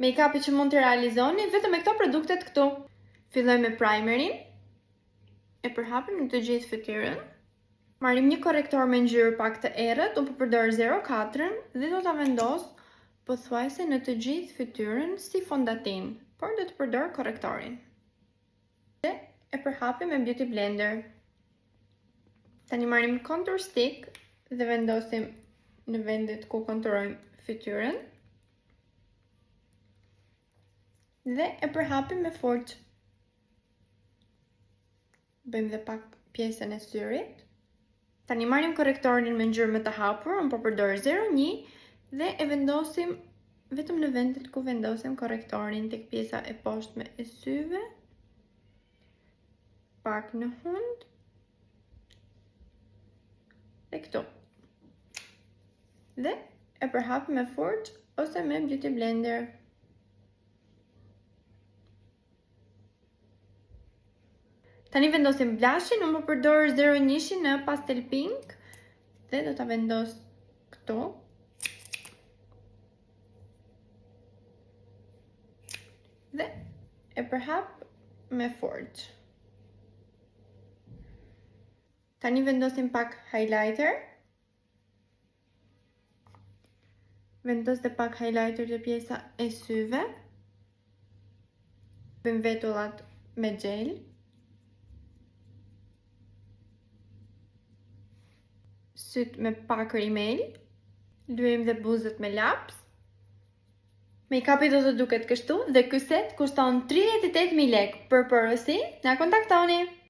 Make-upi që mund të realizoni vetëm me këto produktet këtu. Filloj me primerin. E përhapim në të gjithë fytyrën. Marrim një korrektor me ngjyrë pak të errët, unë përdor 04 dhe do ta vendos pothuajse në të gjithë fytyrën si fondatin, por do të përdor korrektorin. Dhe e përhapim me beauty blender. Tani marrim contour stick dhe vendosim në vendet ku konturojmë fytyrën. Dhe e përhapim me forcë. Bëjmë dhe pak pjesën e syrit. Tani marrim korrektorin me ngjyrë më të hapur, unë po përdor 01 dhe e vendosim vetëm në vendet ku vendosim korrektorin, tek pjesa e poshtme e syve. Pak në hund. Dhe këtu. Dhe e përhapim me forcë ose me beauty blender. Tani vendosim blushin, unë po përdor 01 në pastel pink dhe do ta vendos këtu. Dhe e përhap me forcë. Tani vendosim pak highlighter. Vendos dhe pak highlighter të pjesa e syve. Bëjmë vetullat me gel. Syt me pak rimel. Luajmë dhe buzët me laps. Make-upi do të duket kështu dhe ky set kushton 38.000 lekë. Për porosi, na kontaktoni.